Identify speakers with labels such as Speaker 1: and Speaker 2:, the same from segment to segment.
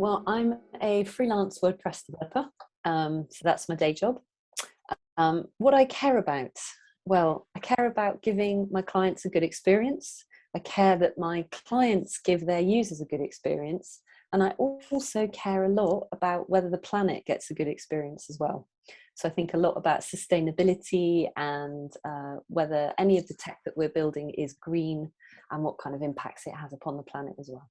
Speaker 1: Well, I'm a freelance WordPress developer, so that's my day job. What I care about? Well, I care about giving my clients a good experience. I care that my clients give their users a good experience. And I also care a lot about whether the planet gets a good experience as well. So I think a lot about sustainability and whether any of the tech that we're building is green and what kind of impacts it has upon the planet as well.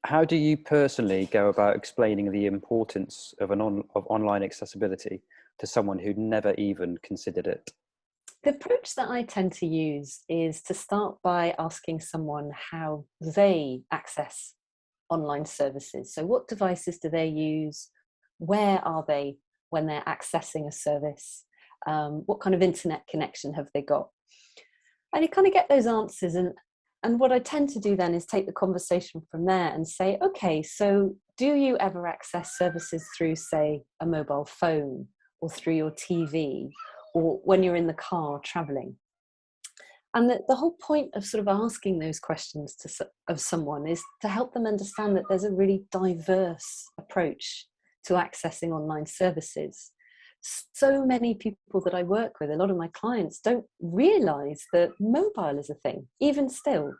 Speaker 2: How do you personally go about explaining the importance of online accessibility to someone who'd never even considered it?
Speaker 1: The approach that I tend to use is to start by asking someone how they access online services. So what devices do they use? Where are they when they're accessing a service? What kind of internet connection have they got? And you kind of get those answers. And what I tend to do then is take the conversation from there and say, okay, so do you ever access services through, say, a mobile phone or through your TV or when you're in the car traveling? And the whole point of sort of asking those questions of someone is to help them understand that there's a really diverse approach to accessing online services. So many people that I work with, a lot of my clients, don't realize that mobile is a thing, even still.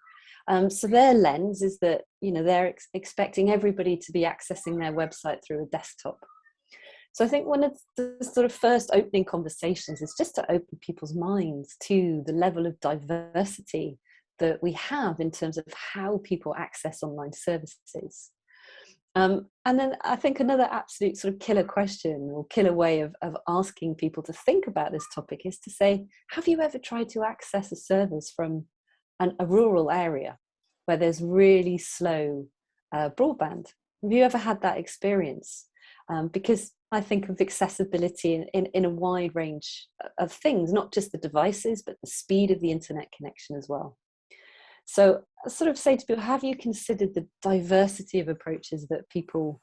Speaker 1: So their lens is that, they're expecting everybody to be accessing their website through a desktop. So I think one of the sort of first opening conversations is just to open people's minds to the level of diversity that we have in terms of how people access online services. And then I think another absolute sort of killer question or killer way of asking people to think about this topic is to say, have you ever tried to access a service from a rural area where there's really slow broadband? Have you ever had that experience? Because I think of accessibility in a wide range of things, not just the devices, but the speed of the internet connection as well. So I sort of say to people, have you considered the diversity of approaches that people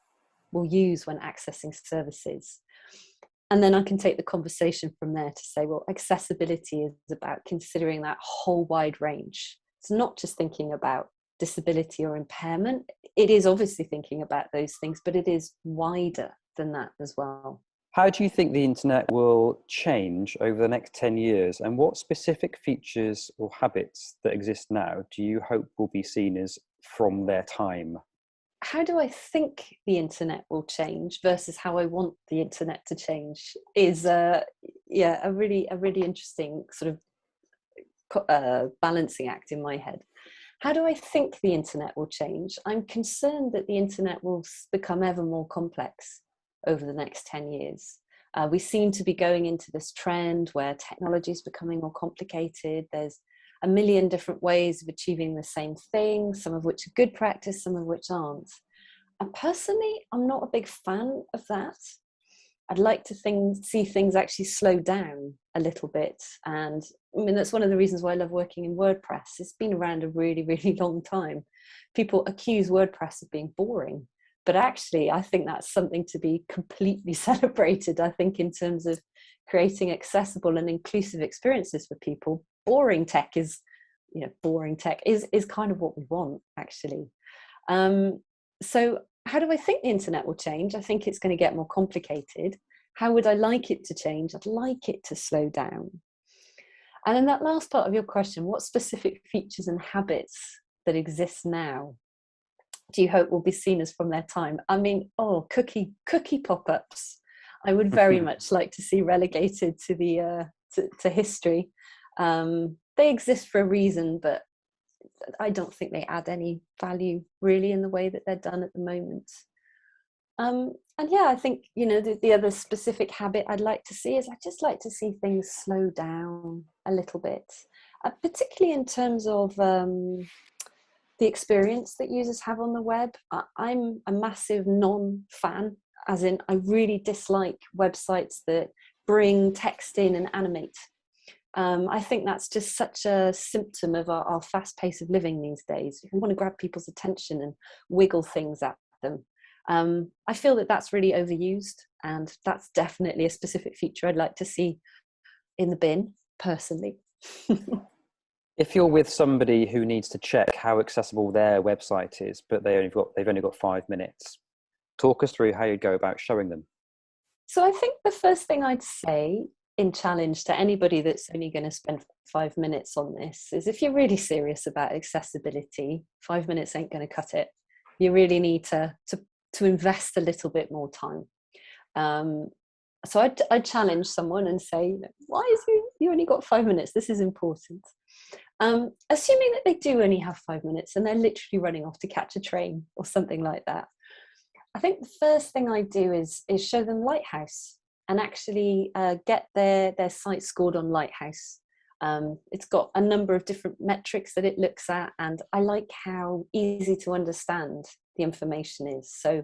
Speaker 1: will use when accessing services? And then I can take the conversation from there to say, well, accessibility is about considering that whole wide range. It's not just thinking about disability or impairment. It is obviously thinking about those things, but it is wider than that as well.
Speaker 2: How do you think the internet will change over the next 10 years? And what specific features or habits that exist now do you hope will be seen as from their time?
Speaker 1: How do I think the internet will change versus how I want the internet to change is a really interesting sort of balancing act in my head. How do I think the internet will change? I'm concerned that the internet will become ever more complex over the next 10 years. We seem to be going into this trend where technology is becoming more complicated. There's a million different ways of achieving the same thing, some of which are good practice, some of which aren't. And personally, I'm not a big fan of that. I'd like to see things actually slow down a little bit. And I mean, that's one of the reasons why I love working in WordPress. It's been around a really, really long time. People accuse WordPress of being boring, but actually I think that's something to be completely celebrated. I think in terms of creating accessible and inclusive experiences for people, boring tech is kind of what we want, actually. So how do I think the internet will change? I think it's going to get more complicated. How would I like it to change? I'd like it to slow down. And in that last part of your question, what specific features and habits that exist now do you hope will be seen as from their time? I mean, cookie pop-ups. I would very much like to see relegated to the to history. They exist for a reason, but I don't think they add any value really in the way that they're done at the moment. And yeah, I think, the other specific habit I'd like to see is I'd just like to see things slow down a little bit, particularly in terms of the experience that users have on the web. I'm a massive non-fan, as in I really dislike websites that bring text in and animate. I think that's just such a symptom of our fast pace of living these days. We want to grab people's attention and wiggle things at them. I feel that that's really overused, and that's definitely a specific feature I'd like to see in the bin, personally.
Speaker 2: If you're with somebody who needs to check how accessible their website is, but they've only got 5 minutes, Talk us through how you go about showing them.
Speaker 1: So I think the first thing I'd say in challenge to anybody that's only going to spend 5 minutes on this is, if you're really serious about accessibility, 5 minutes ain't going to cut it. You really need to invest a little bit more time. So I'd challenge someone and say, why is you only got 5 minutes? This is important. Assuming that they do only have 5 minutes and they're literally running off to catch a train or something like that, I think the first thing I do is show them Lighthouse and actually get their site scored on Lighthouse. It's got a number of different metrics that it looks at, and I like how easy to understand the information is. So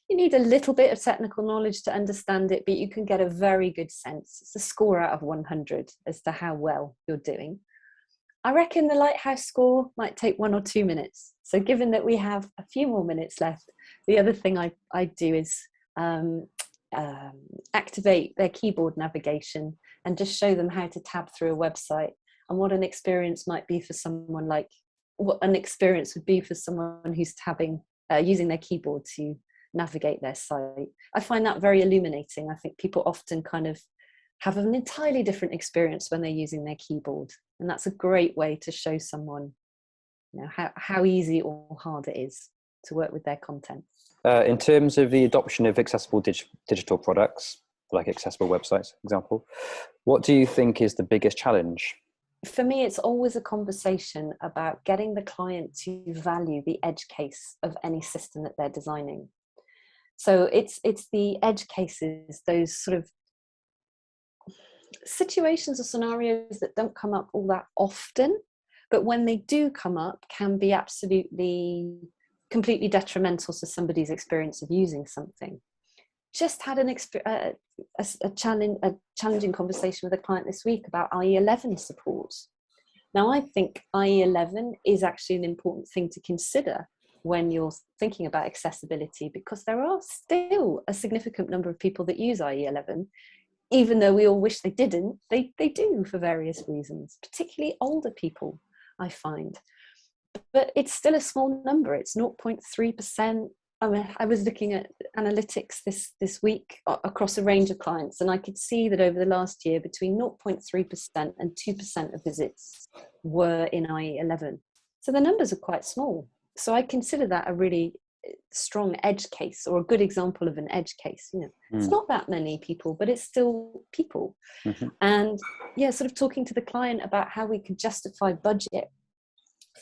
Speaker 1: you need a little bit of technical knowledge to understand it, but you can get a very good sense. It's a score out of 100 as to how well you're doing. I reckon the Lighthouse score might take 1 or 2 minutes. So given that we have a few more minutes left, the other thing I do is activate their keyboard navigation and just show them how to tab through a website and what an experience might be for someone, like what an experience would be for someone who's tabbing, using their keyboard to navigate their site. I find that very illuminating. I think people often kind of have an entirely different experience when they're using their keyboard, and that's a great way to show someone, you know, how easy or hard it is to work with their content.
Speaker 2: In terms of the adoption of accessible digital products, like accessible websites, for example, what do you think is the biggest challenge?
Speaker 1: For me, it's always a conversation about getting the client to value the edge case of any system that they're designing. So it's the edge cases, those sort of situations or scenarios that don't come up all that often, but when they do come up can be absolutely completely detrimental to somebody's experience of using something. Just had a challenging conversation with a client this week about IE11 support. Now, I think IE11 is actually an important thing to consider when you're thinking about accessibility, because there are still a significant number of people that use IE11. Even though we all wish they didn't, they do for various reasons, particularly older people, I find. But it's still a small number. It's 0.3%. I mean, I was looking at analytics this week across a range of clients, and I could see that over the last year, between 0.3% and 2% of visits were in IE11. So the numbers are quite small. So I consider that a really strong edge case, or a good example of an edge case. You know, it's not that many people, but it's still people. Mm-hmm. And yeah, sort of talking to the client about how we could justify budget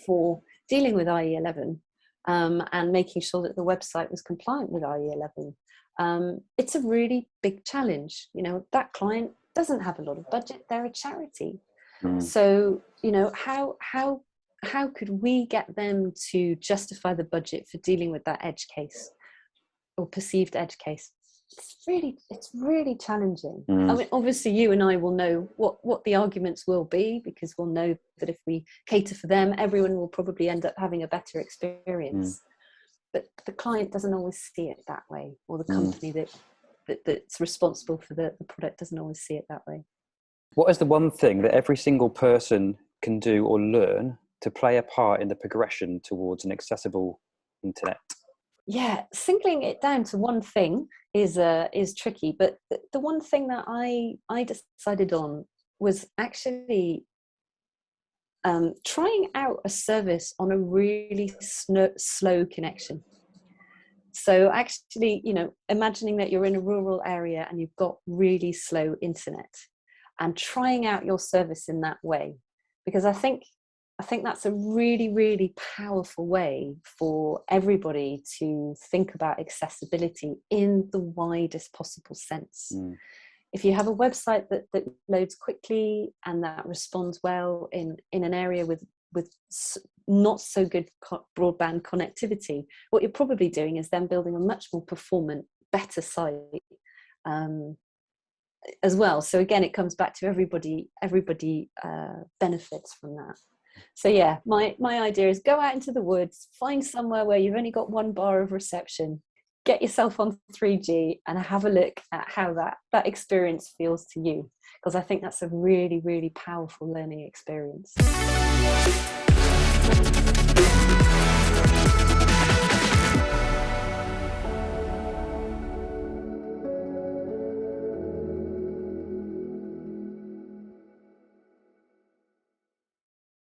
Speaker 1: for dealing with IE11 and making sure that the website was compliant with IE11. It's a really big challenge. You know, that client doesn't have a lot of budget. They're a charity. So, you know, how could we get them to justify the budget for dealing with that edge case or perceived edge case? It's really challenging. I mean, obviously you and I will know what the arguments will be, because we'll know that if we cater for them, everyone will probably end up having a better experience. But the client doesn't always see it that way, or the company that's responsible for the product doesn't always see it that way.
Speaker 2: What is the one thing that every single person can do or learn to play a part in the progression towards an accessible internet?
Speaker 1: Yeah, singling it down to one thing is tricky, but the one thing that I decided on was actually trying out a service on a really slow connection. So actually, you know, imagining that you're in a rural area and you've got really slow internet, and trying out your service in that way, because I think that's a really, really powerful way for everybody to think about accessibility in the widest possible sense. If you have a website that loads quickly and that responds well in an area with not so good broadband connectivity, what you're probably doing is then building a much more performant, better site as well. So again, it comes back to everybody benefits from that. So yeah, my idea is go out into the woods, find somewhere where you've only got one bar of reception, get yourself on 3G and have a look at how that experience feels to you, because I think that's a really, really powerful learning experience.